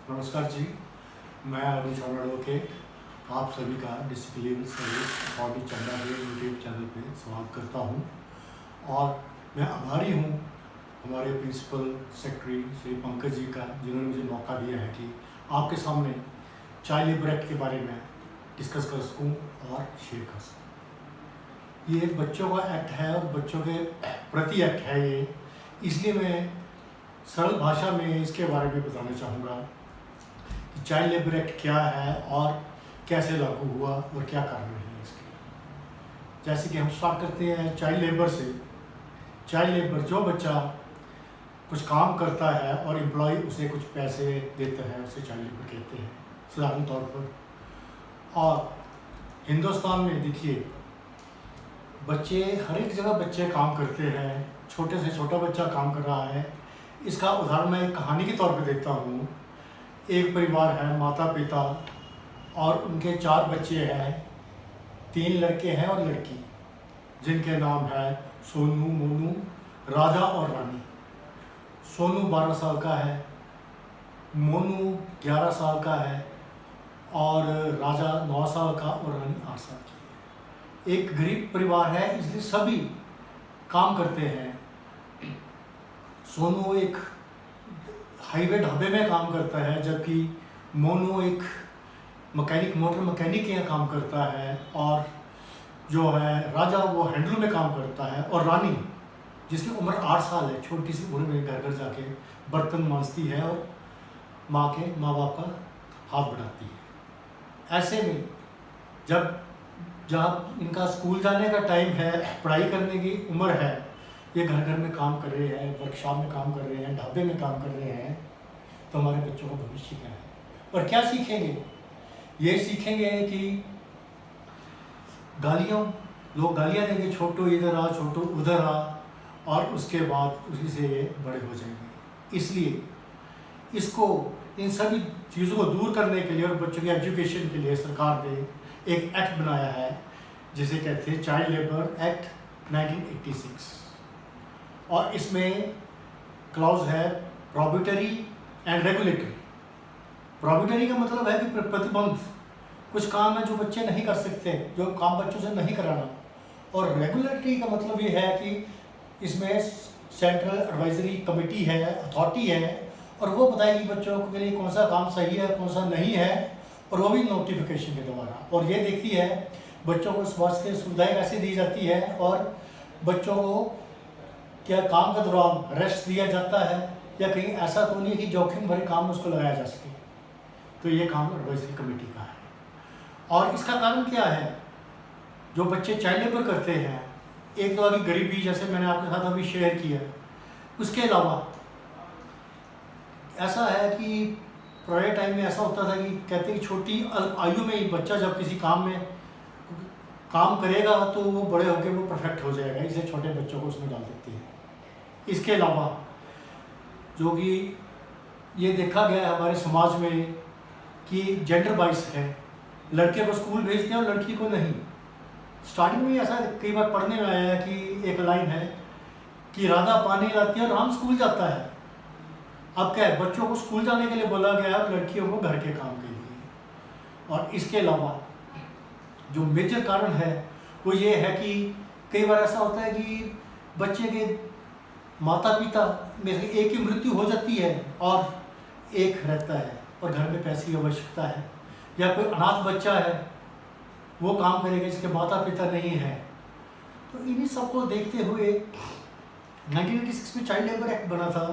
नमस्कार जी, मैं अरुण शर्मा एडवोकेट आप सभी का डिस्ट्रिक्ट लीगल सर्विस अथॉरिटी चंदा के यूट्यूब चैनल पे स्वागत करता हूं और मैं आभारी हूं हमारे प्रिंसिपल सेक्रेटरी श्री पंकज जी का, जिन्होंने मुझे मौका दिया है कि आपके सामने चाइल्ड लेबर एक्ट के बारे में डिस्कस कर सकूं और शेयर कर सकूं। ये एक बच्चों का एक्ट है और बच्चों के प्रति एक्ट है ये, इसलिए मैं सरल भाषा में इसके बारे में बताना चाहूँगा कि चाइल्ड लेबर एक्ट क्या है और कैसे लागू हुआ और क्या कारण है इसके। जैसे कि हम स्टार्ट करते हैं चाइल्ड लेबर से। चाइल्ड लेबर, जो बच्चा कुछ काम करता है और एम्प्लॉय उसे कुछ पैसे देता है, उसे चाइल्ड लेबर कहते हैं साधारण तौर पर। और हिंदुस्तान में देखिए, बच्चे हर एक जगह बच्चे काम करते हैं, छोटे से छोटा बच्चा काम कर रहा है। इसका उदाहरण मैं एक कहानी के तौर पे देता हूँ। एक परिवार है, माता पिता और उनके 4 बच्चे हैं, 3 लड़के हैं और लड़की, जिनके नाम है सोनू, मोनू, राजा और रानी। सोनू 12 साल का है, मोनू 11 साल का है और राजा 9 साल का और रानी 8 साल की है। एक गरीब परिवार है, इसलिए सभी काम करते हैं। सोनू एक हाईवे ढाबे में काम करता है, जबकि मोनू एक मोटर मैकेनिक के यहाँ काम करता है, और जो है राजा वो हैंडलूम में काम करता है, और रानी जिसकी उम्र 8 साल है, छोटी सी उम्र में घर घर जाके बर्तन मांजती है और माँ बाप का हाथ बढ़ाती है। ऐसे में जब इनका स्कूल जाने का टाइम है, पढ़ाई करने की उम्र है, ये घर घर में काम कर रहे हैं, वर्कशॉप में काम कर रहे हैं, ढाबे में काम कर रहे हैं, तो हमारे बच्चों का भविष्य क्या है और क्या सीखेंगे? ये सीखेंगे कि लोग गालियाँ देंगे, छोटू इधर आ, छोटू उधर आ, और उसके बाद उसी से ये बड़े हो जाएंगे। इसलिए इन सभी चीज़ों को दूर करने के लिए और बच्चों की एजुकेशन के लिए सरकार ने एक एक्ट बनाया है, जिसे कहते हैं चाइल्ड लेबर एक्ट 1986। और इसमें क्लॉज है प्रोहिबिटरी एंड रेगुलेटरी। प्रोहिबिटरी का मतलब है कि प्रतिबंध, कुछ काम है जो बच्चे नहीं कर सकते, जो काम बच्चों से नहीं कराना। और रेगुलेटरी का मतलब ये है कि इसमें सेंट्रल एडवाइजरी कमेटी है, अथॉरिटी है, और वो बताएगी बच्चों के लिए कौन सा काम सही है, कौन सा नहीं है, और वो भी नोटिफिकेशन के द्वारा। और ये देखती है बच्चों को स्वास्थ्य सुविधाएँ कैसे दी जाती है, और बच्चों को क्या काम के दौरान रेस्ट दिया जाता है, या कहीं ऐसा तो नहीं है कि जोखिम भरे काम में उसको लगाया जा सके। तो ये काम एडवाइजरी कमेटी का है। और इसका कारण क्या है? जो बच्चे चाइल्ड लेबर करते हैं, एक तो आगे गरीबी, जैसे मैंने आपके साथ अभी शेयर किया। उसके अलावा ऐसा है कि पुराने टाइम में ऐसा होता था कि कहते हैं कि छोटी आयु में ही बच्चा जब किसी काम में काम करेगा तो वो बड़े होकर वो परफेक्ट हो जाएगा, इसलिए छोटे बच्चों को उसमें डाल देते हैं। इसके अलावा जो कि ये देखा गया है हमारे समाज में कि जेंडर बाइस है, लड़के को स्कूल भेजते हैं और लड़की को नहीं। स्टार्टिंग में ऐसा कई बार पढ़ने में आया है कि एक लाइन है कि राधा पानी लाती है और राम स्कूल जाता है। अब क्या है, बच्चों को स्कूल जाने के लिए बोला गया है और लड़कियों को घर के काम के लिए। और इसके अलावा जो मेजर कारण है वो ये है कि कई बार ऐसा होता है कि बच्चे के माता पिता में से एक की मृत्यु हो जाती है और एक रहता है, और घर में पैसे की आवश्यकता है, या कोई अनाथ बच्चा है वो काम करेगा जिसके माता पिता नहीं है। तो इन्हीं सबको देखते हुए 1986 में चाइल्ड लेबर एक्ट बना था,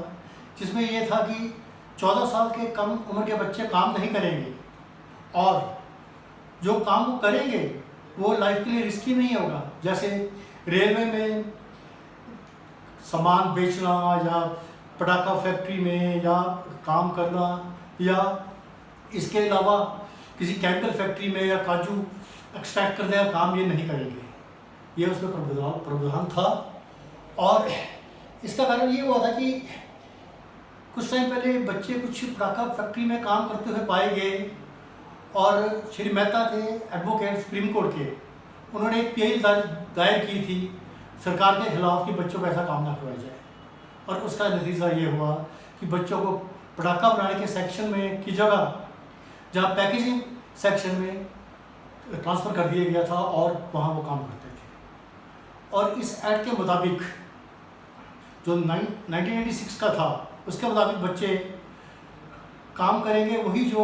जिसमें ये था कि 14 साल के कम उम्र के बच्चे काम नहीं करेंगे, और जो काम वो करेंगे वो लाइफ के लिए रिस्की नहीं होगा। जैसे रेलवे में सामान बेचना, या पटाखा फैक्ट्री में या काम करना, या इसके अलावा किसी केमिकल फैक्ट्री में या काजू एक्सट्रैक्ट करने का काम ये नहीं करेंगे। ये उसमें प्रावधान था। और इसका कारण ये हुआ था कि कुछ टाइम पहले बच्चे कुछ पटाखा फैक्ट्री में काम करते हुए पाए गए, और श्री मेहता थे एडवोकेट सुप्रीम कोर्ट के, उन्होंने एक अपील दायर की थी सरकार के खिलाफ कि बच्चों को ऐसा काम ना करवाया जाए। और उसका नतीजा ये हुआ कि बच्चों को पटाखा बनाने के सेक्शन में की जगह जहाँ पैकेजिंग सेक्शन में ट्रांसफ़र कर दिया गया था और वहाँ वो काम करते थे। और इस एक्ट के मुताबिक जो 1986 का था उसके मुताबिक बच्चे काम करेंगे वही जो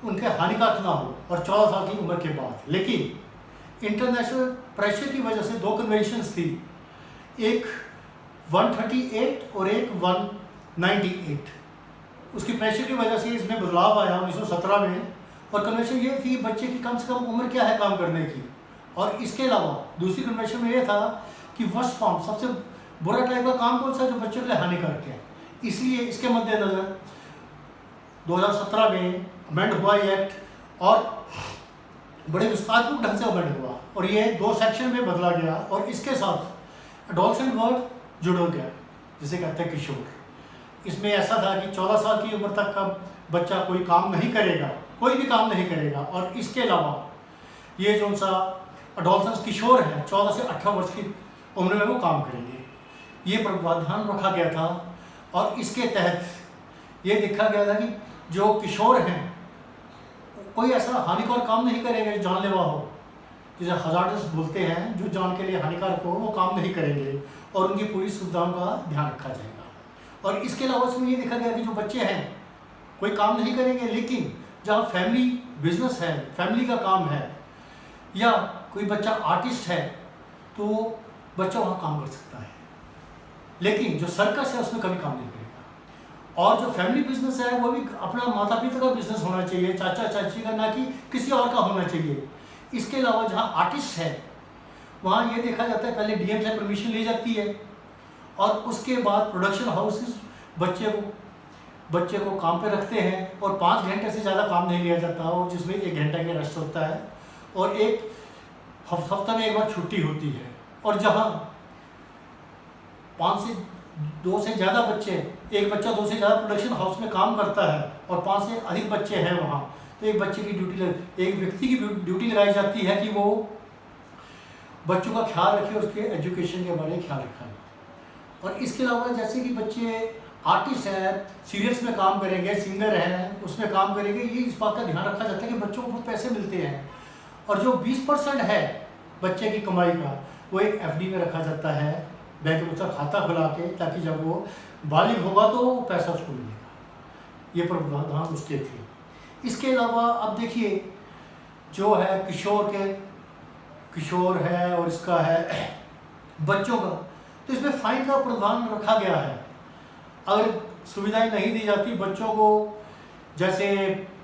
उनके हानिकारक ना हो और 14 साल की उम्र के बाद। लेकिन इंटरनेशनल प्रेशर की वजह से दो कन्वेंशंस थी, एक 138 और एक 198। उसकी प्रेशर की वजह से इसमें बदलाव आया 1917 में। और कन्वेंशन ये थी बच्चे की कम से कम उम्र क्या है काम करने की। और इसके अलावा दूसरी कन्वेंशन में ये था कि वर्स्ट फॉर्म सबसे बुरा टाइप का काम कौन सा जो बच्चों के लिए हानिकारक है। इसलिए इसके मद्देनज़र 2017 में अमेंड हुआ ये एक्ट और बड़े विस्तारपूर्वक ढंग से अमेंड हुआ और ये 2 सेक्शन में बदला गया। और इसके साथ एडोलसेंट वर्ड जुड़ गया जिसे कहते हैं किशोर। इसमें ऐसा था कि 14 साल की उम्र तक का बच्चा कोई काम नहीं करेगा, कोई भी काम नहीं करेगा। और इसके अलावा ये जो सा एडोलसेंट किशोर है 14 से 18 वर्ष की उम्र में वो काम करेंगे, ये प्रावधान रखा गया था। और इसके तहत ये देखा गया था कि जो किशोर हैं कोई ऐसा हानिकारक काम नहीं करेंगे जो जानलेवा हो, जिसे हजार्डस बोलते हैं, जो जान के लिए हानिकारक हो वो काम नहीं करेंगे और उनकी पूरी सुविधाओं का ध्यान रखा जाएगा। और इसके अलावा इसमें ये देखा गया कि जो बच्चे हैं कोई काम नहीं करेंगे, लेकिन जहाँ फैमिली बिजनेस है, फैमिली का काम है, या कोई बच्चा आर्टिस्ट है तो बच्चा वहाँ काम कर सकता है। लेकिन जो सर्कस है उसमें कभी काम नहीं करेगा। और जो फैमिली बिजनेस है वो भी अपना माता पिता का बिजनेस होना चाहिए, चाचा चाची का, ना कि किसी और का होना चाहिए। इसके अलावा जहाँ आर्टिस्ट है वहाँ ये देखा जाता है पहले डीएम से परमिशन ली जाती है और उसके बाद प्रोडक्शन हाउसेस बच्चे को काम पे रखते हैं और 5 घंटे से ज़्यादा काम नहीं लिया जाता और जिसमें 1 घंटे का रेस्ट होता है और एक हफ्ता में एक बार छुट्टी होती है। और जहाँ 5 से 2 से ज़्यादा बच्चे, एक बच्चा 2 से ज़्यादा प्रोडक्शन हाउस में काम करता है और 5 से अधिक बच्चे हैं वहाँ, तो एक बच्चे की ड्यूटी, एक व्यक्ति की ड्यूटी लगाई जाती है कि वो बच्चों का ख्याल रखे, उसके एजुकेशन के बारे में ख्याल रखा जाए। और इसके अलावा जैसे कि बच्चे आर्टिस्ट हैं, सीरियल्स में काम करेंगे, सिंगर हैं, उसमें काम करेंगे, ये इस बात का ध्यान रखा जाता है कि बच्चों को बहुत पैसे मिलते हैं। और जो 20% है बच्चे की कमाई का वो एक एफडी में रखा जाता है, बैंक में उसका खाता खुला के, ताकि जब वो बालिग होगा तो वो पैसा उसको मिलेगा। ये प्रावधान उसके थे। इसके अलावा अब देखिए जो है किशोर है और इसका है बच्चों का, तो इसमें फाइन का प्रावधान रखा गया है। अगर सुविधाएं नहीं दी जाती बच्चों को, जैसे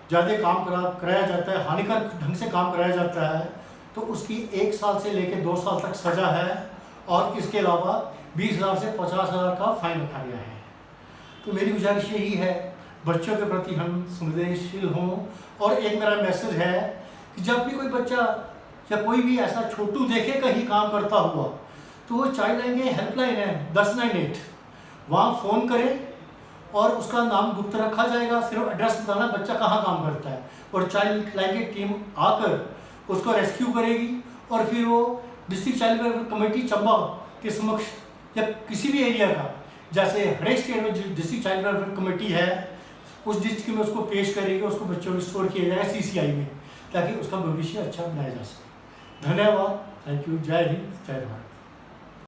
ज़्यादा काम कराया जाता है, हानिकारक ढंग से काम कराया जाता है, तो उसकी 1 साल से लेकर 2 साल तक सज़ा है और इसके अलावा 20,000 से 50,000 का फाइन रखा गया है। तो मेरी गुजारिश यही है बच्चों के प्रति हम संवेदनशील हों। और एक मेरा मैसेज है कि जब भी कोई बच्चा या कोई भी ऐसा छोटू देखे कहीं काम करता हुआ तो वो चाइल्ड लाइन की हेल्पलाइन है 1098, वहाँ फ़ोन करें और उसका नाम गुप्त रखा जाएगा, सिर्फ एड्रेस बताना बच्चा कहाँ काम करता है और चाइल्ड लाइन की टीम आकर उसको रेस्क्यू करेगी और फिर वो district child welfare committee Chamba के समक्ष या किसी भी एरिया का, जैसे हर एक स्टेट में डिस्ट्रिक्ट चाइल्ड वेलफेयर कमेटी है, उस डिस्ट्रिक्ट में उसको पेश करेगी, उसको बच्चों को स्टोर किया जाएगा CCI में, ताकि उसका भविष्य अच्छा बनाया जा सके। धन्यवाद, थैंक यू, जय हिंद, जय भारत।